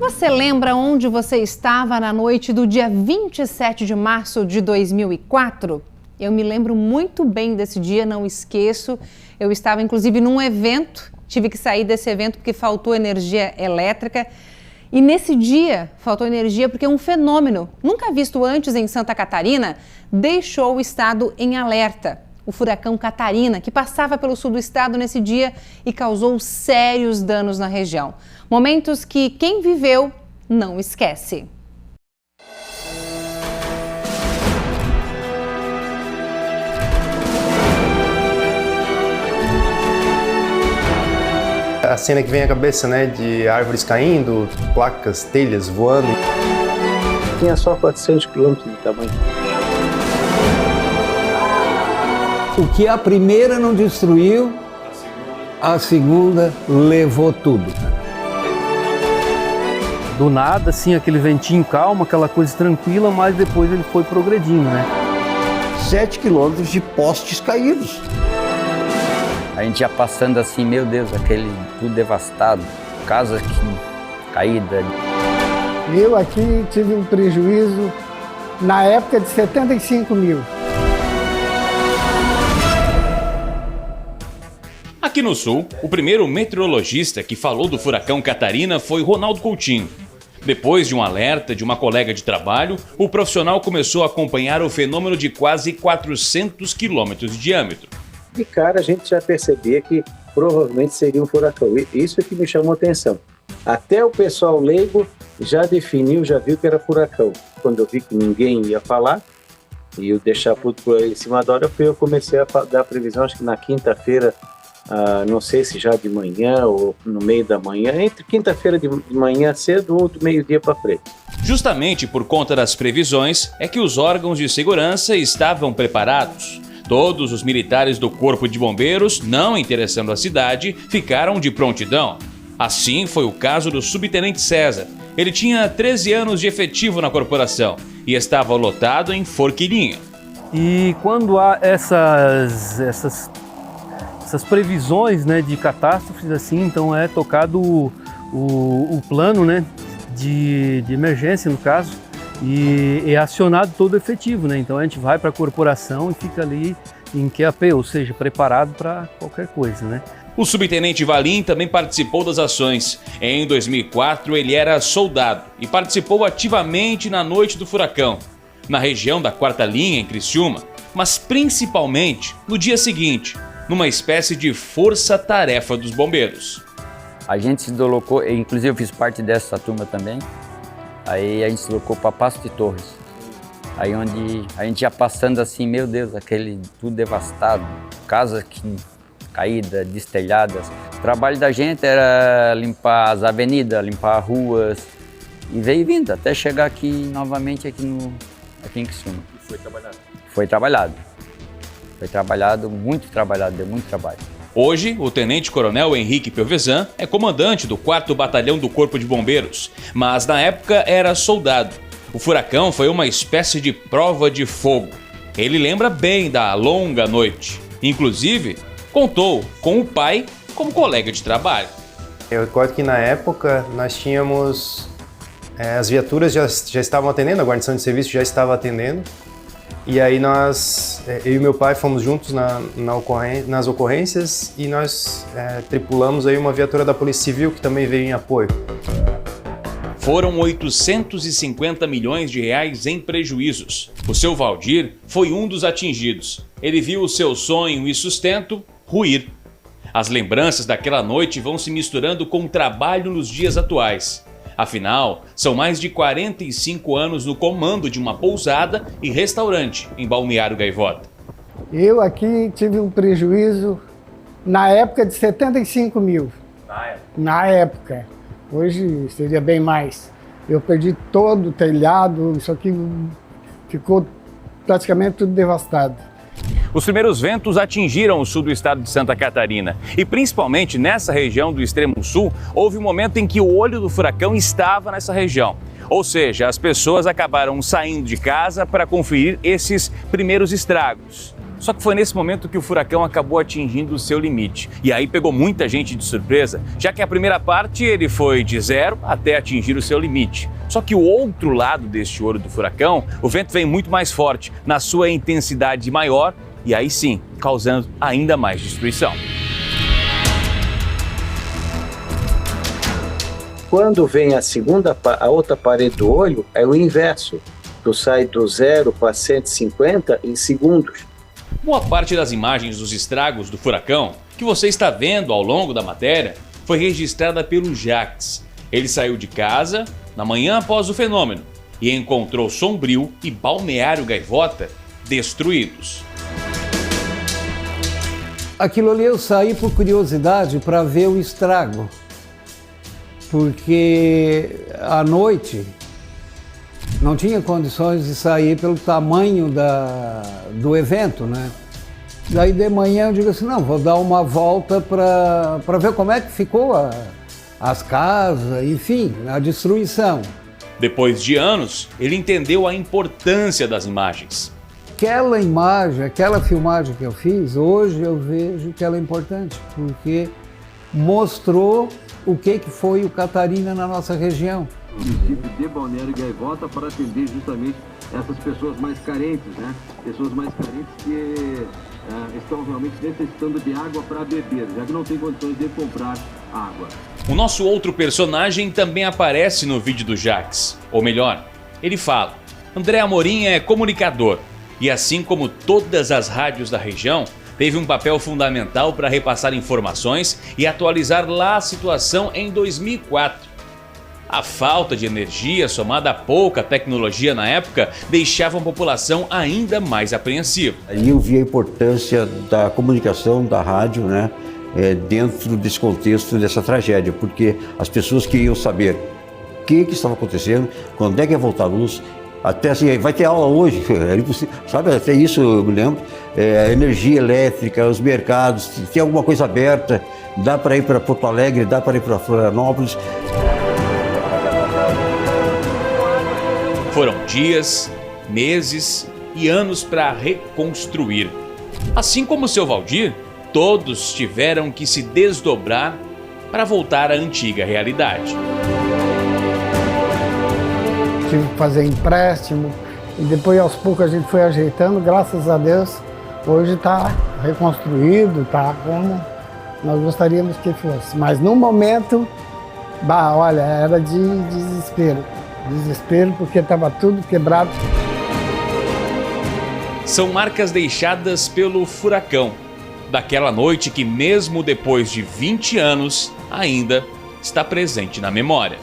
Você lembra onde você estava na noite do dia 27 de março de 2004? Eu me lembro muito bem desse dia, não esqueço. Eu estava inclusive num evento, tive que sair desse evento porque faltou energia elétrica. E nesse dia faltou energia porque um fenômeno nunca visto antes em Santa Catarina deixou o estado em alerta. O furacão Catarina, que passava pelo sul do estado nesse dia e causou sérios danos na região. Momentos que quem viveu não esquece. A cena que vem à cabeça, né, de árvores caindo, placas, telhas voando. Tinha só 400 quilômetros de tamanho. O que a primeira não destruiu, a segunda levou tudo. Do nada, assim, aquele ventinho calmo, aquela coisa tranquila, mas depois ele foi progredindo, né? 7 quilômetros de postes caídos. A gente ia passando assim, meu Deus, aquele tudo devastado, casa caída. Eu aqui tive um prejuízo na época de 75 mil. Aqui no Sul, o primeiro meteorologista que falou do furacão Catarina foi Ronaldo Coutinho. Depois de um alerta de uma colega de trabalho, o profissional começou a acompanhar o fenômeno de quase 400 quilômetros de diâmetro. De cara a gente já percebia que provavelmente seria um furacão. Isso é que me chamou a atenção. Até o pessoal leigo já definiu, já viu que era furacão. Quando eu vi que ninguém ia falar, e eu deixar tudo em cima da hora, eu comecei a dar a previsão, acho que na quinta-feira, não sei se já de manhã ou no meio da manhã, entre quinta-feira de manhã cedo ou do meio-dia para frente. Justamente por conta das previsões é que os órgãos de segurança estavam preparados. Todos os militares do Corpo de Bombeiros, não interessando a cidade, ficaram de prontidão. Assim foi o caso do subtenente César. Ele tinha 13 anos de efetivo na corporação e estava lotado em Forquilinha. E quando há essas previsões, né, de catástrofes assim, então é tocado o plano, né, de emergência no caso, e é acionado todo o efetivo, né? Então a gente vai para a corporação e fica ali em QAP, ou seja, preparado para qualquer coisa, né? O subtenente Valim também participou das ações. Em 2004 ele era soldado e participou ativamente na noite do furacão, na região da 4ª Linha em Criciúma, mas principalmente no dia seguinte, numa espécie de força-tarefa dos bombeiros. A gente se deslocou, inclusive eu fiz parte dessa turma também, aí a gente se deslocou para Passo de Torres, aí onde a gente ia passando assim, meu Deus, aquele tudo devastado, casas caídas, destelhadas. O trabalho da gente era limpar as avenidas, limpar ruas, e veio vindo até chegar aqui novamente aqui em Criciúma. E foi trabalhado? Foi trabalhado. Foi trabalhado, deu muito trabalho. Hoje, o tenente-coronel Henrique Piovesan é comandante do 4º Batalhão do Corpo de Bombeiros, mas na época era soldado. O furacão foi uma espécie de prova de fogo. Ele lembra bem da longa noite. Inclusive, contou com o pai como colega de trabalho. Eu recordo que na época nós tínhamos... as viaturas já estavam atendendo, a guarnição de serviço já estava atendendo. E aí eu e meu pai fomos juntos nas ocorrências e nós tripulamos aí uma viatura da Polícia Civil que também veio em apoio. Foram 850 milhões de reais em prejuízos. O seu Valdir foi um dos atingidos. Ele viu o seu sonho e sustento ruir. As lembranças daquela noite vão se misturando com o trabalho nos dias atuais. Afinal, são mais de 45 anos no comando de uma pousada e restaurante em Balneário Gaivota. Eu aqui tive um prejuízo na época de 75 mil. Na época. Hoje seria bem mais. Eu perdi todo o telhado, isso aqui ficou praticamente tudo devastado. Os primeiros ventos atingiram o sul do estado de Santa Catarina e principalmente nessa região do extremo sul, houve um momento em que o olho do furacão estava nessa região. Ou seja, as pessoas acabaram saindo de casa para conferir esses primeiros estragos. Só que foi nesse momento que o furacão acabou atingindo o seu limite. E aí pegou muita gente de surpresa, já que a primeira parte ele foi de 0 até atingir o seu limite. Só que o outro lado deste olho do furacão, o vento vem muito mais forte, na sua intensidade maior, e aí sim, causando ainda mais destruição. Quando vem a outra parede do olho, é o inverso. Tu sai do 0 para 150 em segundos. Boa parte das imagens dos estragos do furacão que você está vendo ao longo da matéria foi registrada pelo Jacques. Ele saiu de casa na manhã após o fenômeno e encontrou Sombrio e Balneário Gaivota destruídos. Aquilo ali eu saí por curiosidade para ver o estrago, porque à noite não tinha condições de sair pelo tamanho do evento, né? Daí de manhã eu digo assim, não, vou dar uma volta para ver como é que ficou as casas, enfim, a destruição. Depois de anos, ele entendeu a importância das imagens. Aquela imagem, aquela filmagem que eu fiz, hoje eu vejo que ela é importante, porque mostrou o que foi o Catarina na nossa região. O município de Balneário Gaivota para atender justamente essas pessoas mais carentes, né? Pessoas mais carentes que estão realmente necessitando de água para beber, já que não tem condições de comprar água. O nosso outro personagem também aparece no vídeo do Jacques. Ou melhor, ele fala. André Amorim é comunicador e, assim como todas as rádios da região, teve um papel fundamental para repassar informações e atualizar lá a situação em 2004. A falta de energia, somada a pouca tecnologia na época, deixava a população ainda mais apreensiva. Aí eu vi a importância da comunicação, da rádio, né, dentro desse contexto dessa tragédia, porque as pessoas queriam saber o que estava acontecendo, quando é que ia voltar a luz. Até assim, vai ter aula hoje, sabe, até isso eu me lembro, energia elétrica, os mercados, tem alguma coisa aberta, dá para ir para Porto Alegre, dá para ir para Florianópolis. Foram dias, meses e anos para reconstruir. Assim como o seu Valdir, todos tiveram que se desdobrar para voltar à antiga realidade. Tive que fazer empréstimo e depois aos poucos a gente foi ajeitando, graças a Deus, hoje está reconstruído, está como nós gostaríamos que fosse. Mas no momento, olha, era de desespero. Desespero porque estava tudo quebrado. São marcas deixadas pelo furacão, daquela noite que mesmo depois de 20 anos ainda está presente na memória.